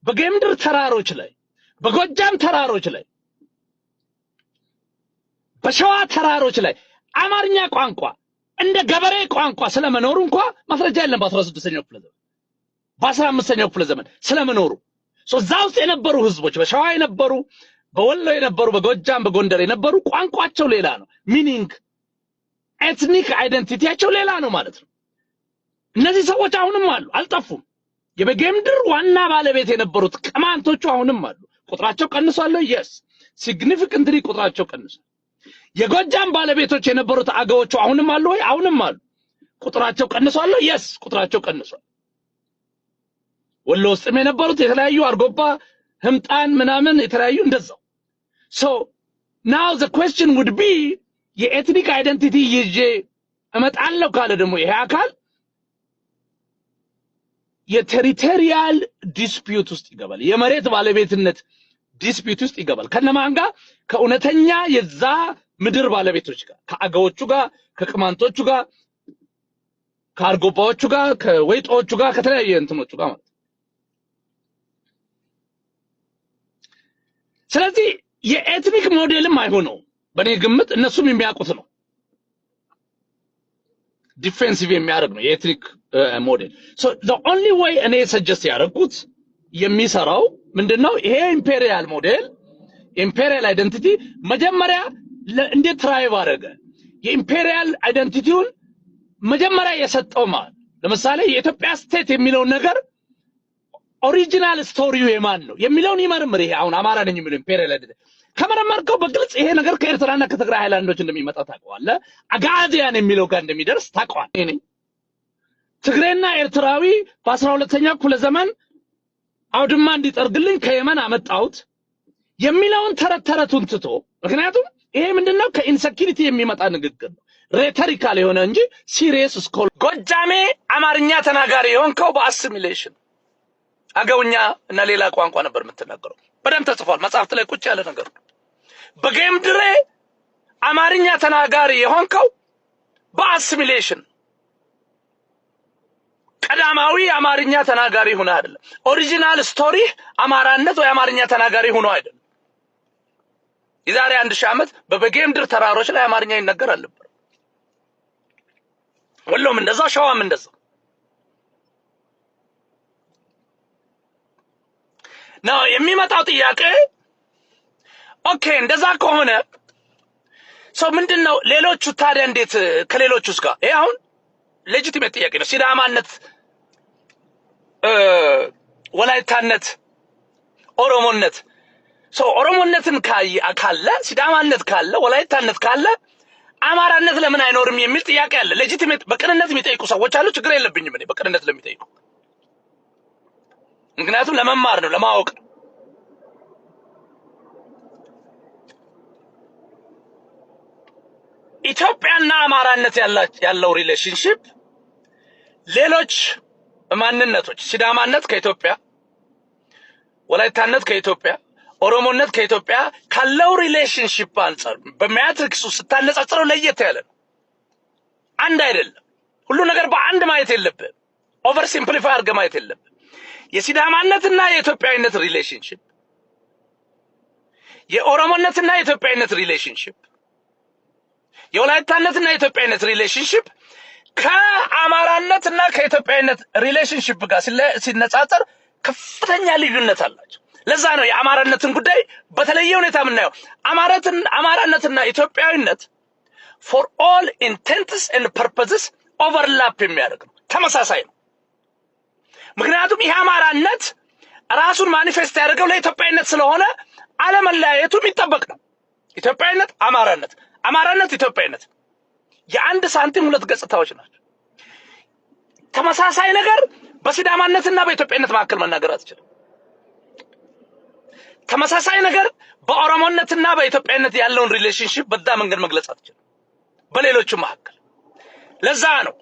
በጌምድር ተራሮች ላይ በጎጃም ተራሮች ላይ በሸዋ ተራሮች ላይ አማርኛ ቋንቋ እንደ ገበሬ ቋንቋ ስለመኖሩ እንኳን ማስረጃ የለም። በ16ኛው ክፍለ ዘመን በ15ኛው ክፍለ ዘመን ስለመኖሩ ዛው ውስጥ የነበሩ ህዝቦች በሸዋ የነበሩ በወሎ የነበሩ በጎጃም በጎንደር የነበሩ ቋንቋቸው ሌላ ነው። ሚኒንግ ኤትኒክ አይደንቲቲያቸው ሌላ ነው ማለት ነው። እነዚህ ሰዎች አሁንም አሉ፣ አልጠፉም። የበጌምድር ዋና ባለቤት የነበሩት ቅማንቶቹ አሁንም አሉ። ቁጥራቸው ቀንሷል። yes ሲግኒፊካንትሊ ቁጥራቸው ቀንሷል። የጎጃም ባለቤቶች የነበሩት አገዎቹ አሁንም አሉ ወይ? አሁንም አሉ። ቁጥራቸው ቀንሷል። yes ቁጥራቸው ቀንሷል። ወሎ ውስጥም የነበሩት የተለያዩ አርጎባ ህምጣን ምናምን የተለያዩ እንደዛው so now the question would be የኤትኒክ አይደንቲቲ ይዤ እመጣለሁ ካለ ደግሞ ይሄ አካል የቴሪቶሪያል ዲስፒዩት ውስጥ ይገባል። የመሬት ባለቤትነት ዲስፒዩት ውስጥ ይገባል። ከነማን ጋር? ከእውነተኛ የዛ ምድር ባለቤቶች ጋር፣ ከአገዎቹ ጋር፣ ከቅማንቶቹ ጋር፣ ከአርጎባዎቹ ጋር፣ ከወይጦቹ ጋር፣ ከተለያየ እንትኖቹ ጋር ማለት። ስለዚህ የኤትኒክ ሞዴልም አይሆነው በኔ ግምት እነሱም የሚያውቁት ነው። ዲፌንሲቭ የሚያደርግ ነው የኤትኒክ ሞዴል። so the only way እኔ ሰጀስት ያደረኩት የሚሰራው ምንድነው? ይሄ ኢምፔሪያል ሞዴል ኢምፔሪያል አይደንቲቲ መጀመሪያ እንዴት ትራይቭ አደረገ? የኢምፔሪያል አይደንቲቲውን መጀመሪያ የሰጠው ማለት ለምሳሌ የኢትዮጵያ ስቴት የሚለው ነገር ኦሪጂናል ስቶሪው የማን ነው የሚለውን ይመርምር። ይሄ አሁን አማራ ነኝ የሚለው ኢምፔሪያል አይደንቲቲ ከመረመርከው በግልጽ ይሄ ነገር ከኤርትራና ከትግራይ ሃይላንዶች እንደሚመጣ ታውቀዋለህ። አጋዚያን የሚለው ጋር እንደሚደርስ ታውቀዋለህ። እኔ ትግሬና ኤርትራዊ በ12ኛው ክፍለ ዘመን አውድማ እንዲጠርግልኝ ከየመን አመጣሁት የሚለውን ተረቱን ትቶ ምክንያቱም ይሄ ምንድነው ከኢንሰኪሪቲ የሚመጣ ንግግር ነው። ሬቶሪካል የሆነ እንጂ ሲሪየስ ስኮል ጎጃሜ አማርኛ ተናጋሪ የሆንከው በአሲሚሌሽን አገውኛ እና ሌላ ቋንቋ ነበር የምትናገረው። በደም ተጽፏል መጽሐፍት ላይ ቁጭ ያለ ነገር። በጌምድሬ አማርኛ ተናጋሪ የሆንከው በአሲሚሌሽን ቀዳማዊ አማርኛ ተናጋሪ ሆነ አይደለም። ኦሪጂናል ስቶሪ አማራነት ወይ አማርኛ ተናጋሪ ሆኖ አይደለም። የዛሬ 1000 ዓመት በበጌምድር ተራሮች ላይ አማርኛ ይነገር አልነበር። ወሎም እንደዛ ሸዋም እንደዛ ነው የሚመጣው ጥያቄ። ኦኬ እንደዛ ከሆነ ሰው ምንድነው ሌሎቹ ታዲያ እንዴት ከሌሎቹስ ጋር? ይሄ አሁን ሌጂቲሜት ጥያቄ ነው። ሲዳማነት፣ ወላይታነት፣ ኦሮሞነት ኦሮሞነትን ካለ ሲዳማነት ካለ ወላይታነት ካለ አማራነት ለምን አይኖርም የሚል ጥያቄ አለ። ሌጂቲሜት በቅንነት የሚጠይቁ ሰዎች አሉ። ችግር የለብኝም እኔ በቅንነት ለሚጠይቁ፣ ምክንያቱም ለመማር ነው ለማወቅ ነው። ኢትዮጵያና አማራነት ያለው ሪሌሽንሺፕ ሌሎች ማንነቶች ሲዳማነት ከኢትዮጵያ፣ ወላይታነት ከኢትዮጵያ፣ ኦሮሞነት ከኢትዮጵያ ካለው ሪሌሽንሺፕ አንፃር በማትሪክሱ ስታነጻጽረው ለየት ያለ ነው። አንድ አይደለም። ሁሉ ነገር በአንድ ማየት የለብህም። ኦቨር ሲምፕሊፋይ አድርገህ ማየት የለብህም። የሲዳማነትና የኢትዮጵያዊነት ሪሌሽንሺፕ፣ የኦሮሞነትና የኢትዮጵያዊነት ሪሌሽንሺፕ፣ የወላይታነትና የኢትዮጵያዊነት ሪሌሽንሺፕ ከአማራነትና ከኢትዮጵያዊነት ሪሌሽንሺፕ ጋር ሲነጻጸር ከፍተኛ ልዩነት አላቸው። ለዛ ነው የአማራነትን ጉዳይ በተለየ ሁኔታ የምናየው። አማራነትና ኢትዮጵያዊነት for all intents and purposes overlap የሚያደርግ ነው፣ ተመሳሳይ ነው። ምክንያቱም ይሄ አማራነት ራሱን ማኒፌስት ያደርገው ለኢትዮጵያዊነት ስለሆነ አለመለያየቱ የሚጠበቅ ነው። ኢትዮጵያዊነት፣ አማራነት፣ አማራነት፣ ኢትዮጵያዊነት የአንድ ሳንቲም ሁለት ገጽታዎች ናቸው። ተመሳሳይ ነገር በሲዳማነትና በኢትዮጵያዊነት መካከል መናገር አትችልም። ተመሳሳይ ነገር በኦሮሞነትና በኢትዮጵያዊነት ያለውን ሪሌሽንሺፕ በዛ መንገድ መግለጽ አትችልም በሌሎቹ መካከል። ለዛ ነው